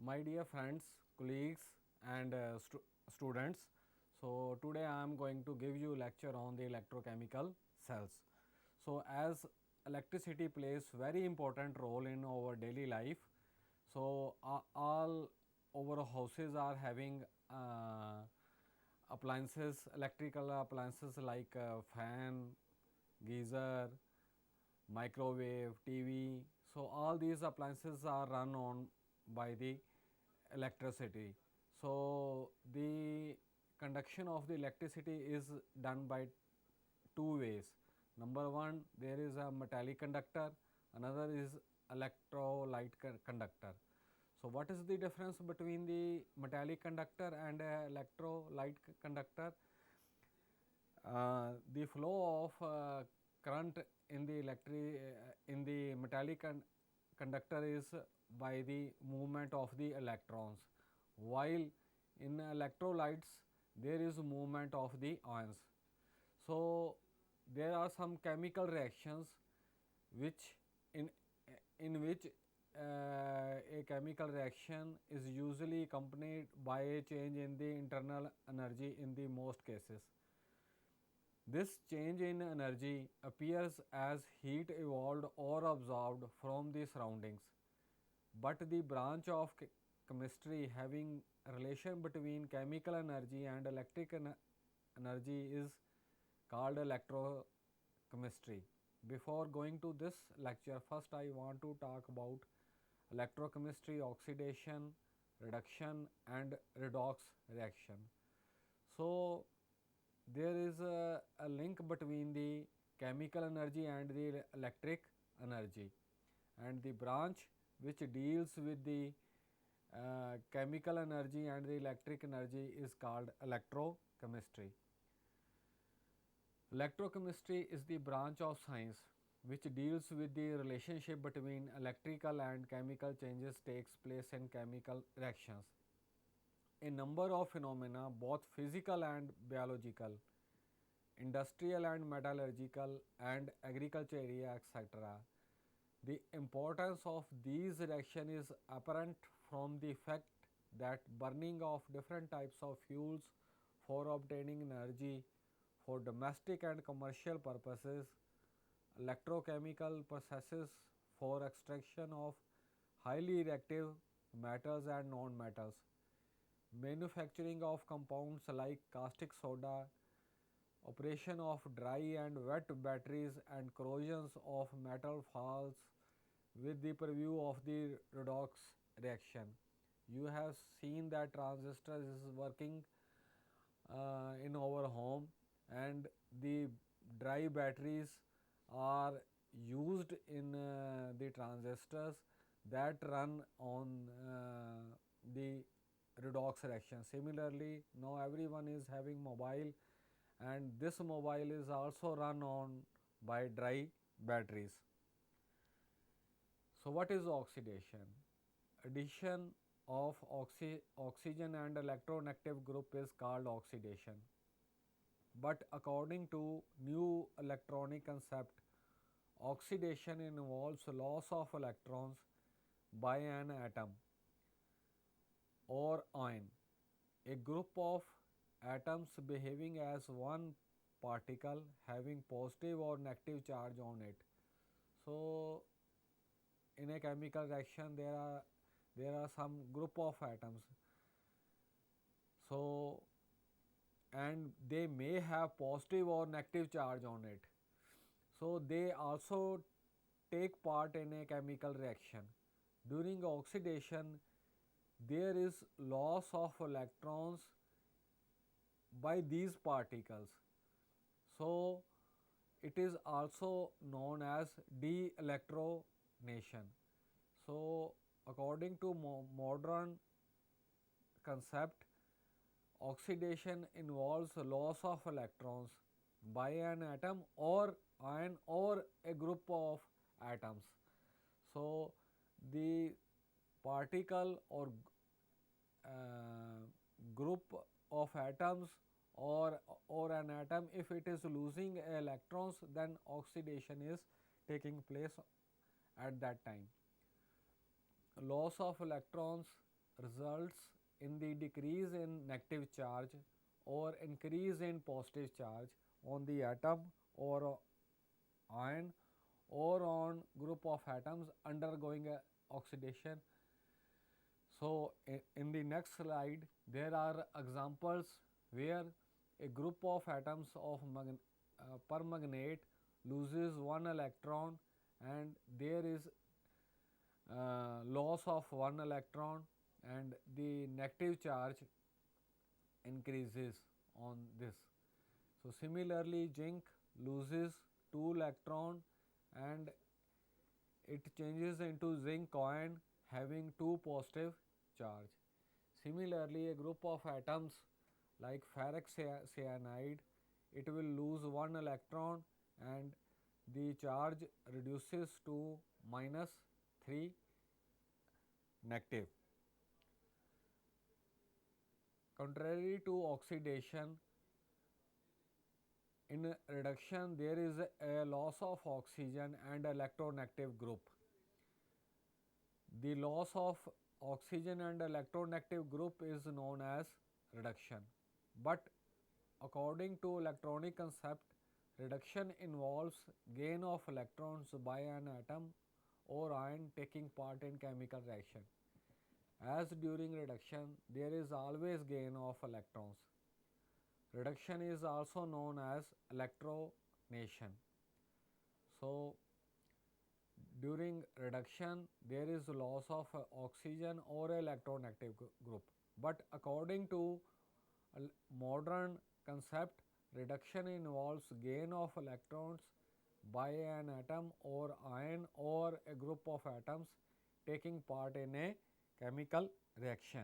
My dear friends, colleagues and students, so today I am going to give you lecture on the electrochemical cells. So as electricity plays very important role in our daily life, so all our houses are having appliances, electrical appliances like fan, geyser, microwave, TV. So all these appliances are run on by the electricity. So the conduction of the electricity is done by two ways. Number one, there is a metallic conductor, another is electrolyte conductor. So what is the difference between the metallic conductor and electrolyte conductor? The flow of current in the in the metallic conductor is by the movement of the electrons, while in electrolytes there is movement of the ions. So there are some chemical reactions which in which a chemical reaction is usually accompanied by a change in the internal energy in the most cases. This change in energy appears as heat evolved or absorbed from the surroundings, but the branch of chemistry having a relation between chemical energy and electric energy is called electrochemistry. Before going to this lecture, first I want to talk about electrochemistry, oxidation, reduction and redox reaction. So there is a link between the chemical energy and the electric energy, and the branch which deals with the chemical energy and the electric energy is called electrochemistry. Electrochemistry is the branch of science which deals with the relationship between electrical and chemical changes takes place in chemical reactions. A number of phenomena, both physical and biological, industrial and metallurgical and agriculture area, etc. The importance of these reactions is apparent from the fact that burning of different types of fuels for obtaining energy for domestic and commercial purposes, electrochemical processes for extraction of highly reactive metals and non-metals, manufacturing of compounds like caustic soda, operation of dry and wet batteries and corrosions of metal falls with the purview of the redox reaction. You have seen that transistor is working in our home, and the dry batteries are used in the transistors that run on the redox reaction. Similarly, now everyone is having mobile, and this mobile is also run on by dry batteries. So what is oxidation? Addition of oxygen and electronegative group is called oxidation. But according to new electronic concept, oxidation involves loss of electrons by an atom or ion, a group of atoms behaving as one particle having positive or negative charge on it. So in a chemical reaction there are some group of atoms, so and they may have positive or negative charge on it. So they also take part in a chemical reaction. During oxidation there is loss of electrons by these particles. So it is also known as de-electronation. So according to modern concept, oxidation involves loss of electrons by an atom or ion or a group of atoms. So the particle or group of atoms or an atom, if it is losing electrons, then oxidation is taking place at that time. Loss of electrons results in the decrease in negative charge or increase in positive charge on the atom or ion or on group of atoms undergoing oxidation. So, in the next slide, there are examples where a group of atoms of permanganate loses one electron and there is loss of one electron and the negative charge increases on this. So, similarly, zinc loses two electron and it changes into zinc ion having two positive charge. Similarly, a group of atoms like ferric cyanide, it will lose one electron and the charge reduces to minus 3 negative. Contrary to oxidation, in reduction there is a loss of oxygen and electronegative group. The loss of oxygen and electronegative group is known as reduction. But according to electronic concept, reduction involves gain of electrons by an atom or ion taking part in chemical reaction. As during reduction, there is always gain of electrons. Reduction is also known as electronation. So, during reduction, there is loss of oxygen or electronegative group. But according to modern concept, reduction involves gain of electrons by an atom or ion or a group of atoms taking part in a chemical reaction.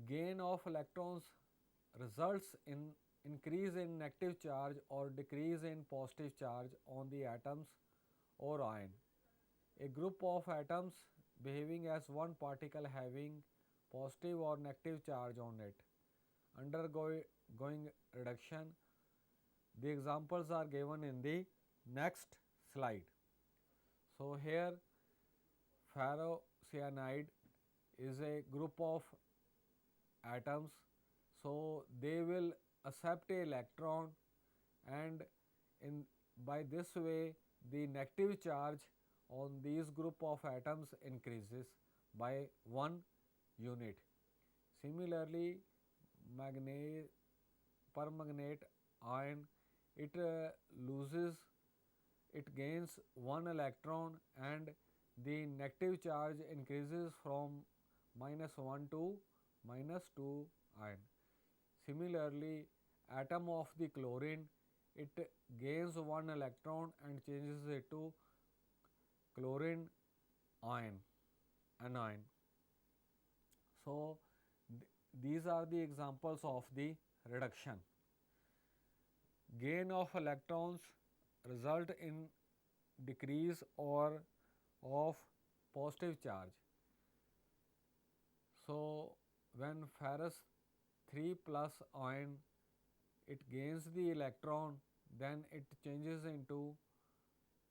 Gain of electrons results in increase in negative charge or decrease in positive charge on the atoms or ion. A group of atoms behaving as one particle having positive or negative charge on it undergoing reduction. The examples are given in the next slide. So, here ferrocyanide is a group of atoms. So, they will accept a electron and in by this way the negative charge on these group of atoms increases by 1 unit. Similarly, permanganate ion, it loses, it gains one electron and the negative charge increases from -1 to -2 ion. Similarly, atom of the chlorine, it gains one electron and changes it to chlorine ion, anion. So, these are the examples of the reduction. Gain of electrons result in decrease or of positive charge. So, when ferrous 3 plus ion, it gains the electron, then it changes into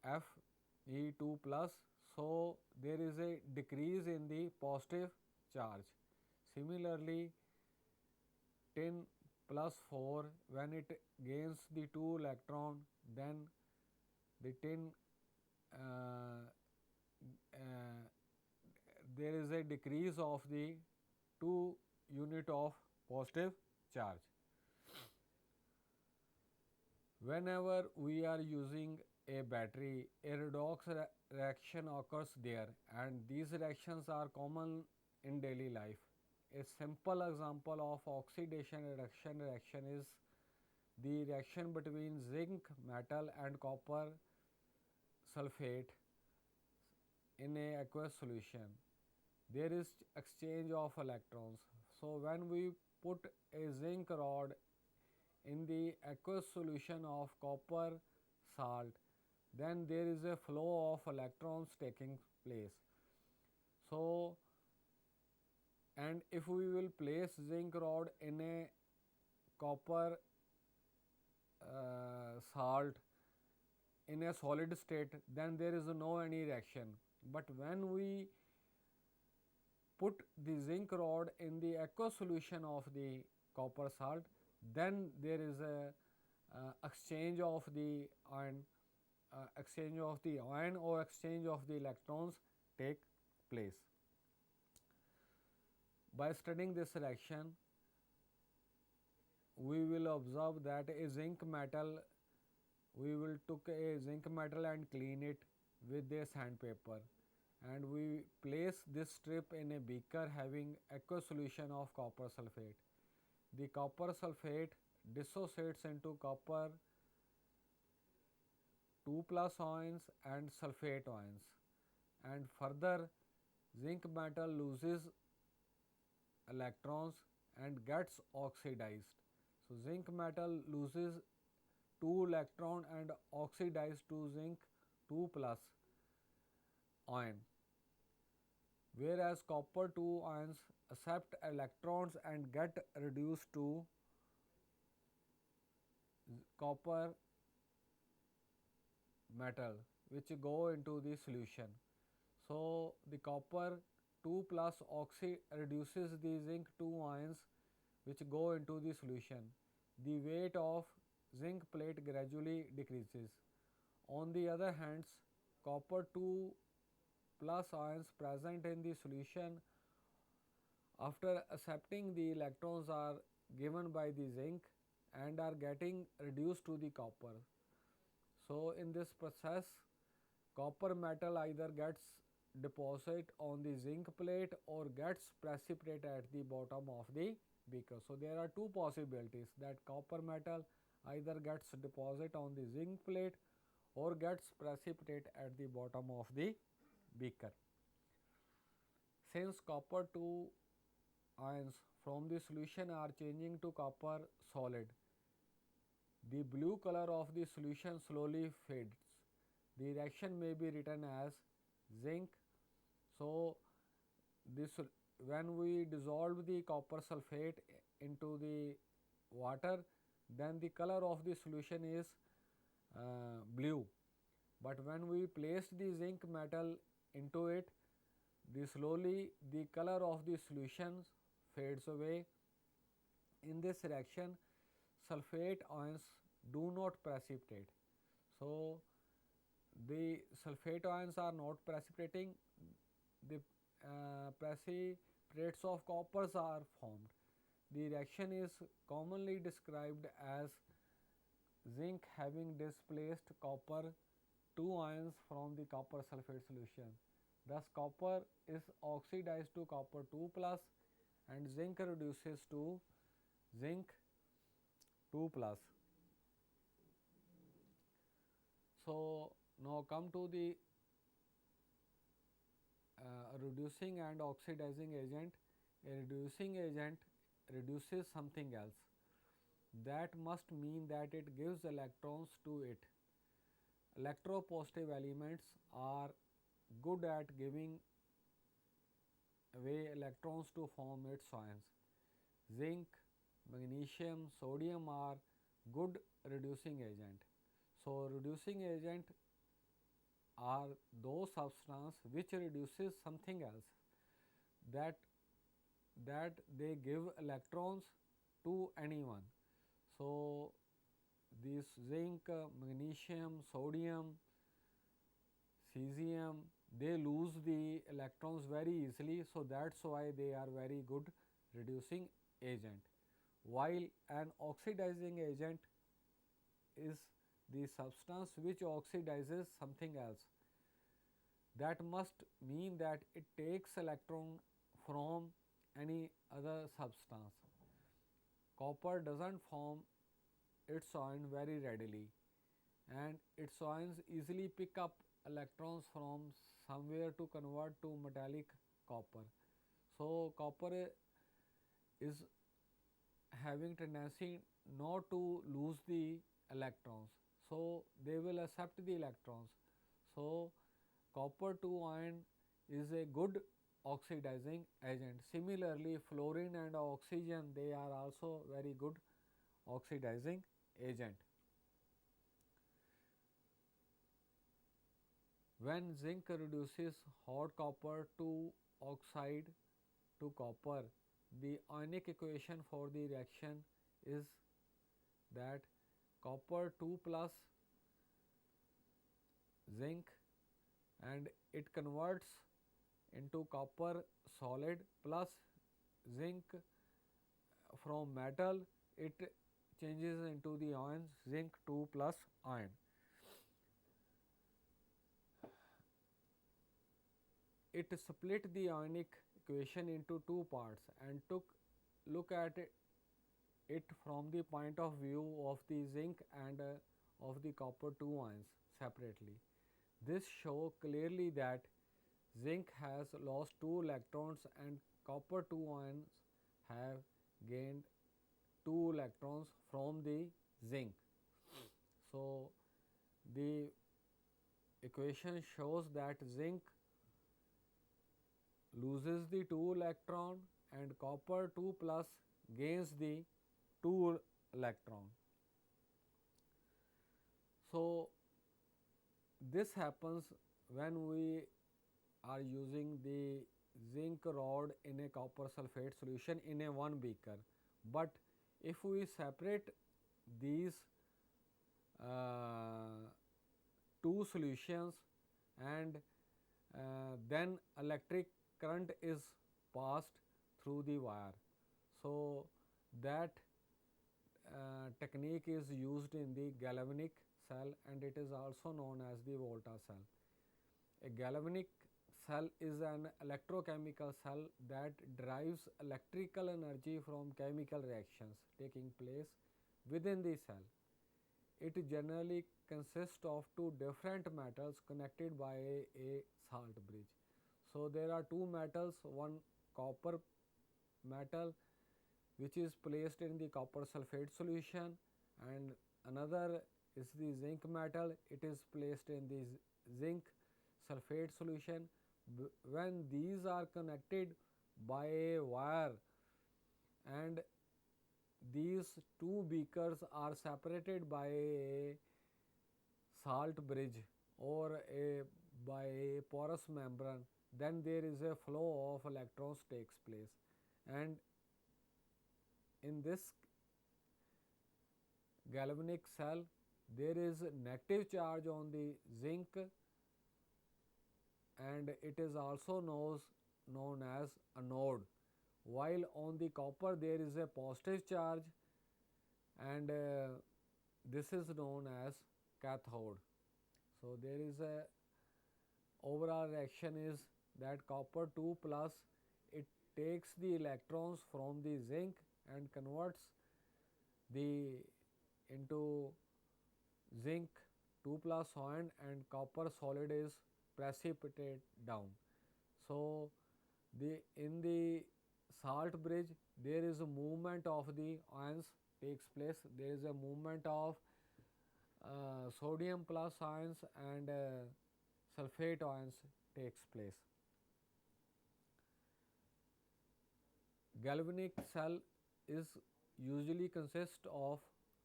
Fe2 plus. So, there is a decrease in the positive charge. Similarly, tin plus 4, when it gains the 2 electron, then the tin there is a decrease of the 2 unit of positive charge. Whenever we are using a battery, a redox reaction occurs there and these reactions are common in daily life. A simple example of oxidation reduction reaction is the reaction between zinc metal and copper sulfate in a aqueous solution. There is exchange of electrons. So, when we put a zinc rod in the aqueous solution of copper salt, then there is a flow of electrons taking place. So, and if we will place zinc rod in a copper salt in a solid state, then there is no any reaction. But when we put the zinc rod in the aqueous solution of the copper salt, then there is a exchange of the ion, or exchange of the electrons take place. By studying this reaction, we will observe that a zinc metal, we will took a zinc metal and clean it with a sandpaper, and we place this strip in a beaker having aqueous solution of copper sulfate. The copper sulfate dissociates into copper 2 plus ions and sulfate ions, and further zinc metal loses electrons and gets oxidized. So zinc metal loses 2 electron and oxidized to zinc 2 plus ion, whereas copper 2 ions accept electrons and get reduced to copper metal, which go into the solution. So the copper 2 plus oxy reduces the zinc 2 ions which go into the solution. The weight of zinc plate gradually decreases. On the other hand, copper 2 plus ions present in the solution after accepting the electrons are given by the zinc and are getting reduced to the copper. So in this process, copper metal either gets deposit on the zinc plate or gets precipitate at the bottom of the beaker. So there are two possibilities, that copper metal either gets deposit on the zinc plate or gets precipitate at the bottom of the beaker. Since copper 2 ions from the solution are changing to copper solid, the blue color of the solution slowly fades. The reaction may be written as zinc. So this, when we dissolve the copper sulfate into the water, then the color of the solution is blue. But when we place the zinc metal into it, slowly the color of the solution fades away. In this reaction, sulfate ions do not precipitate. So the sulfate ions are not precipitating, the precipitates of coppers are formed. The reaction is commonly described as zinc having displaced copper 2 ions from the copper sulfate solution. Thus copper is oxidized to copper 2 plus and zinc reduces to zinc 2 plus. So now come to the reducing and oxidizing agent. A reducing agent reduces something else. That must mean that it gives electrons to it. Electropositive elements are good at giving away electrons to form its ions. Zinc, magnesium, sodium are good reducing agent. So reducing agent are those substances which reduces something else, that they give electrons to anyone. So this zinc, magnesium, sodium, cesium, they lose the electrons very easily, so that's why they are very good reducing agent. While an oxidizing agent is the substance which oxidizes something else. That must mean that it takes electron from any other substance. Copper doesn't form its ion very readily, and its ions easily pick up electrons from somewhere to convert to metallic copper. So copper is having tendency not to lose the electrons, so they will accept the electrons. So copper 2 ion is a good oxidizing agent. Similarly, fluorine and oxygen, they are also very good oxidizing agent. When zinc reduces hot copper to oxide to copper, the ionic equation for the reaction is that copper 2 plus zinc, and it converts into copper solid plus zinc from metal, it changes into the ions zinc 2 plus ion. It split the ionic equation into two parts and took look at it from the point of view of the zinc and of the copper 2 ions separately. This shows clearly that zinc has lost 2 electrons and copper 2 ions have gained 2 electrons from the zinc. So, the equation shows that zinc loses the 2 electron and copper 2 plus gains the 2 electron. So, this happens when we are using the zinc rod in a copper sulphate solution in a one beaker. But if we separate these two solutions and then electric current is passed through the wire. So, that technique is used in the galvanic cell and it is also known as the volta cell. A galvanic cell is an electrochemical cell that derives electrical energy from chemical reactions taking place within the cell. It generally consists of two different metals connected by a salt bridge. So, there are two metals, one copper metal which is placed in the copper sulphate solution and another is the zinc metal, it is placed in the zinc sulphate solution. When these are connected by a wire and these two beakers are separated by a salt bridge or by a porous membrane, then there is a flow of electrons takes place, and in this galvanic cell there is negative charge on the zinc and it is also known as anode, while on the copper there is a positive charge and this is known as cathode. So, there is a overall reaction is that copper 2 plus it takes the electrons from the zinc and converts the into zinc 2 plus ion and copper solid is precipitated down. So, in the salt bridge there is a movement of the ions takes place, there is a movement of sodium plus ions and sulphate ions takes place. Galvanic cell is usually consist of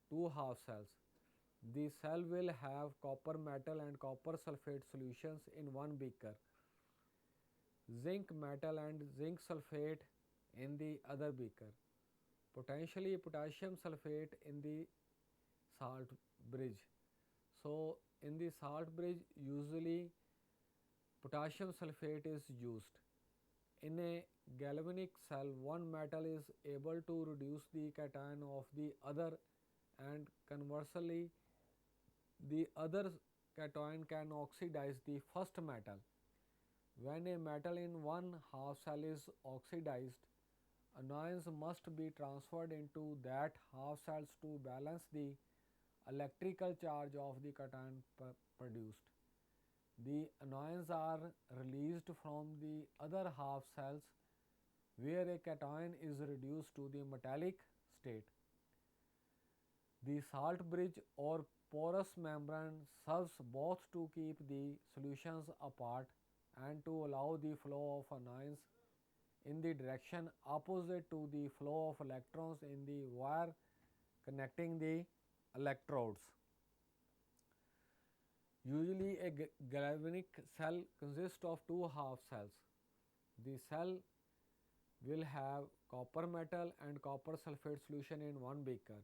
two half cells. The cell will have copper metal and copper sulphate solutions in one beaker, zinc metal and zinc sulphate in the other beaker, potentially potassium sulphate in the salt bridge. So, in the salt bridge usually potassium sulphate is used. In a galvanic cell, one metal is able to reduce the cation of the other and conversely the other cation can oxidize the first metal. When a metal in one half cell is oxidized, anions must be transferred into that half cells to balance the electrical charge of the cation produced. The anions are released from the other half cells where a cation is reduced to the metallic state. The salt bridge or porous membrane serves both to keep the solutions apart and to allow the flow of anions in the direction opposite to the flow of electrons in the wire connecting the electrodes. Usually a galvanic cell consists of two half cells. The cell will have copper metal and copper sulfate solution in one beaker,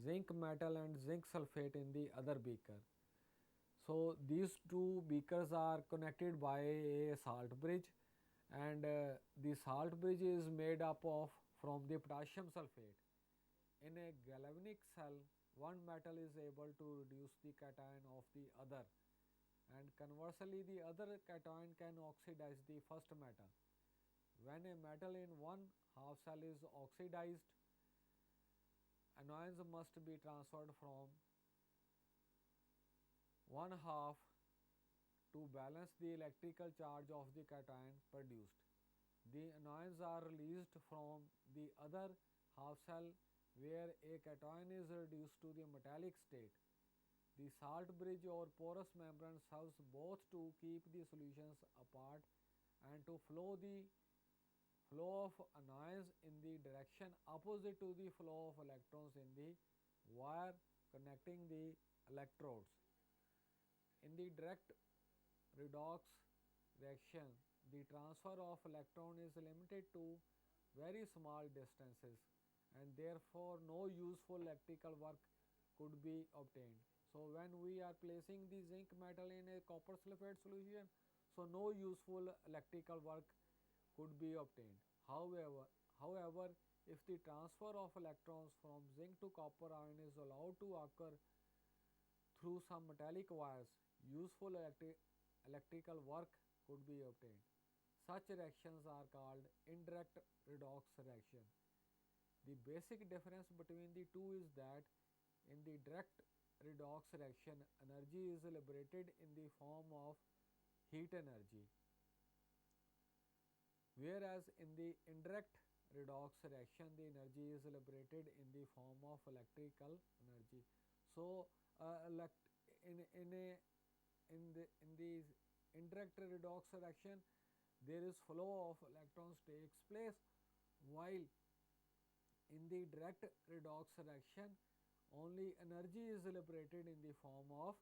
zinc metal and zinc sulfate in the other beaker. So these two beakers are connected by a salt bridge, and the salt bridge is made up of from the potassium sulfate. In a galvanic cell, one metal is able to reduce the cation of the other, and conversely the other cation can oxidize the first metal. When a metal in one half cell is oxidized, anions must be transferred from one half to balance the electrical charge of the cation produced. The anions are released from the other half cell where a cation is reduced to the metallic state. The salt bridge or porous membrane serves both to keep the solutions apart and to flow of anions in the direction opposite to the flow of electrons in the wire connecting the electrodes. In the direct redox reaction, the transfer of electron is limited to very small distances, and therefore no useful electrical work could be obtained. So when we are placing the zinc metal in a copper sulfate solution, so no useful electrical work could be obtained. However, if the transfer of electrons from zinc to copper ion is allowed to occur through some metallic wires, useful electrical work could be obtained. Such reactions are called indirect redox reaction. The basic difference between the two is that in the direct redox reaction, energy is liberated in the form of heat energy, whereas in the indirect redox reaction, the energy is liberated in the form of electrical energy. So, in a in the indirect redox reaction, there is flow of electrons takes place, while in the direct redox reaction only energy is liberated in the form of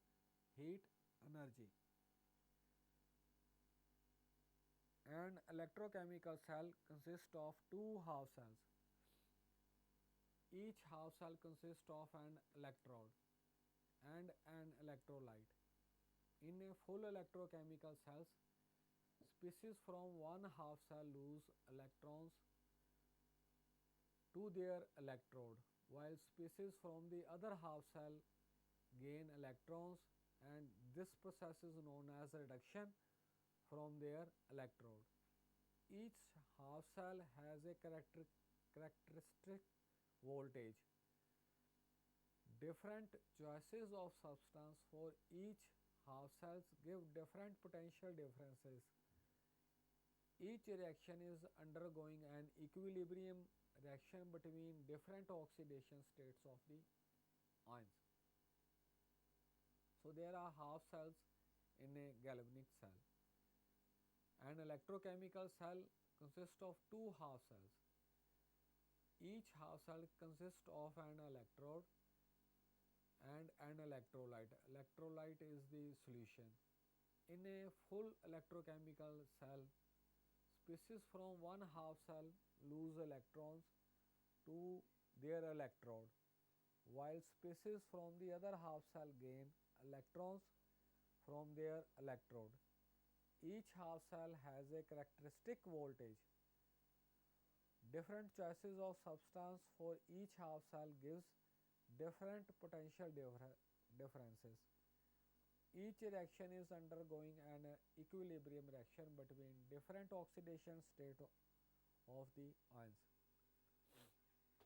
heat energy. An electrochemical cell consists of two half cells. Each half cell consists of an electrode and an electrolyte. In a full electrochemical cells, species from one half cell lose electrons to their electrode, while species from the other half cell gain electrons, and this process is known as reduction from their electrode. Each half cell has a characteristic voltage. Different choices of substance for each half cells give different potential differences. Each reaction is undergoing an equilibrium reaction between different oxidation states of the ions. So there are half cells in a galvanic cell. An electrochemical cell consists of two half cells. Each half cell consists of an electrode and an electrolyte. Electrolyte is the solution. In a full electrochemical cell, species from one half cell lose electrons to their electrode, while species from the other half cell gain electrons from their electrode. Each half cell has a characteristic voltage. Different choices of substance for each half cell gives different potential differences. Each reaction is undergoing an equilibrium reaction between different oxidation state of the ions.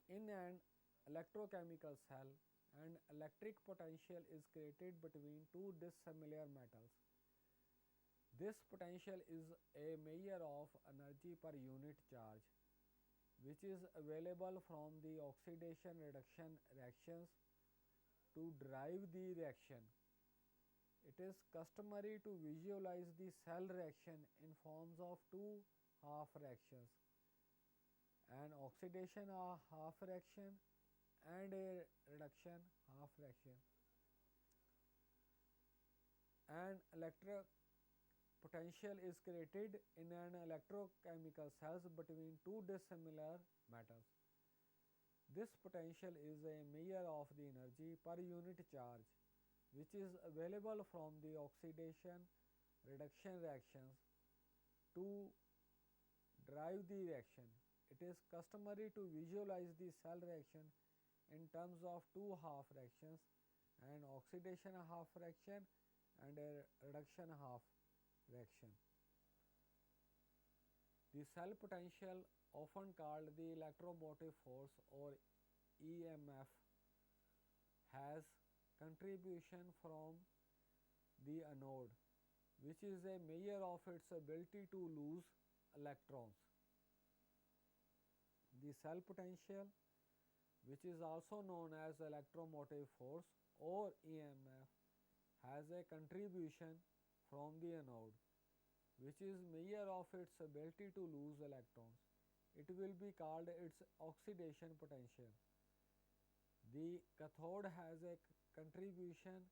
In an electrochemical cell, an electric potential is created between two dissimilar metals. This potential is a measure of energy per unit charge, which is available from the oxidation reduction reactions to drive the reaction. It is customary to visualize the cell reaction in forms of two half reactions, an oxidation half reaction and a reduction half reaction. An potential is created in an electrochemical cells between two dissimilar metals. This potential is a measure of the energy per unit charge which is available from the oxidation reduction reactions to drive the reaction. It is customary to visualize the cell reaction in terms of two half reactions, an oxidation half reaction and a reduction half reaction. The cell potential, often called the electromotive force or EMF, has contribution from the anode, which is a measure of its ability to lose electrons. The cell potential, which is also known as electromotive force or EMF, has a contribution from the anode, which is measure of its ability to lose electrons. It will be called its oxidation potential. The cathode has a contribution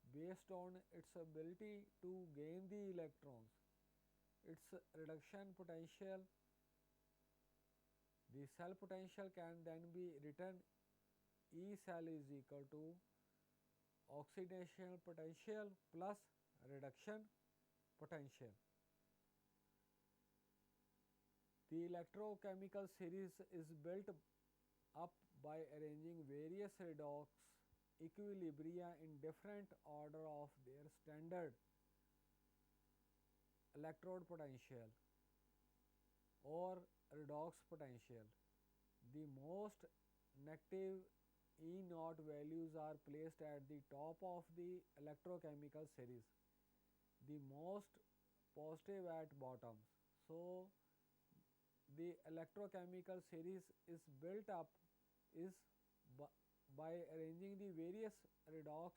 based on its ability to gain the electrons. Its reduction potential, the cell potential can then be written E cell is equal to oxidation potential plus reduction potential. The electrochemical series is built up by arranging various redox equilibria in different order of their standard electrode potential or redox potential. The most negative E naught values are placed at the top of the electrochemical series, the most positive at bottom. So, the electrochemical series is built up is by arranging the various redox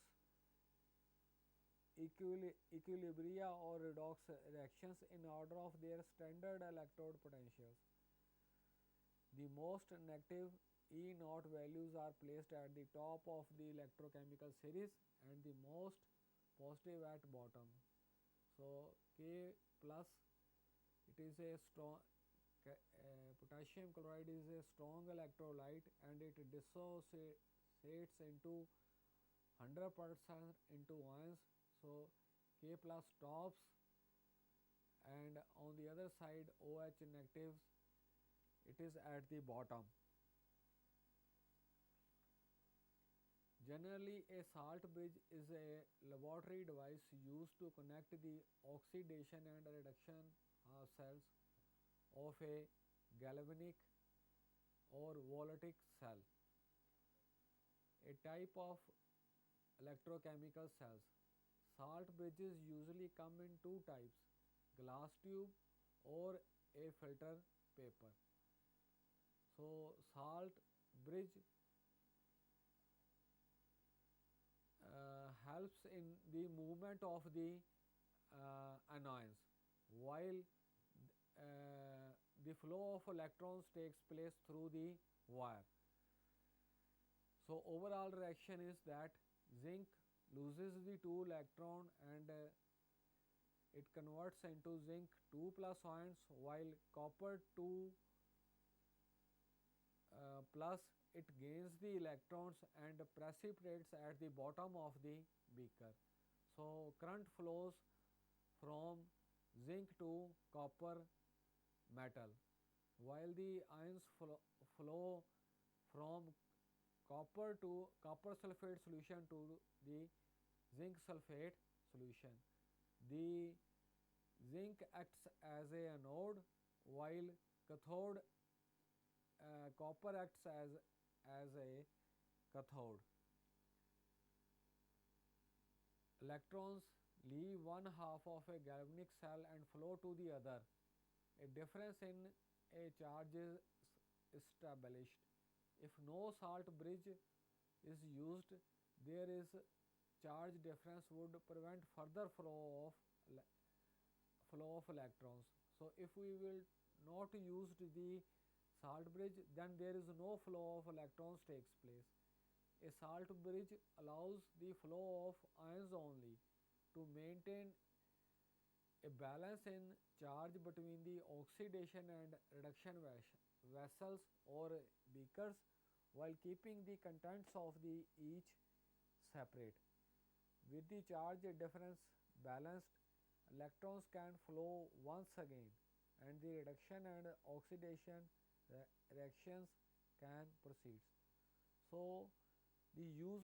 equilibria or redox reactions in order of their standard electrode potentials. The most negative E naught values are placed at the top of the electrochemical series and the most positive at bottom. So, K plus, it is a strong potassium chloride is a strong electrolyte and it dissociates into 100% into ions. So, K plus tops and on the other side OH negatives, it is at the bottom. Generally, a salt bridge is a laboratory device used to connect the oxidation and reduction cells of a galvanic or voltaic cell, a type of electrochemical cells. Salt bridges usually come in two types, glass tube or a filter paper. So, salt bridge helps in the movement of the anions, while the flow of electrons takes place through the wire. So, overall reaction is that zinc loses the 2 electron and it converts into zinc 2 plus ions, while copper 2 plus it gains the electrons and precipitates at the bottom of the beaker. So, current flows from zinc to copper metal, while the ions flow from copper to copper sulfate solution to the zinc sulfate solution. The zinc acts as a anode, while cathode copper acts as a cathode. Electrons leave one half of a galvanic cell and flow to the other. A difference in a charge is established. If no salt bridge is used, there is charge difference would prevent further flow of electrons. So, if we will not use the salt bridge, then there is no flow of electrons takes place. A salt bridge allows the flow of ions only to maintain A balance in charge between the oxidation and reduction vessels or beakers while keeping the contents of the each separate. With the charge difference balanced, electrons can flow once again and the reduction and oxidation reactions can proceed. So, the use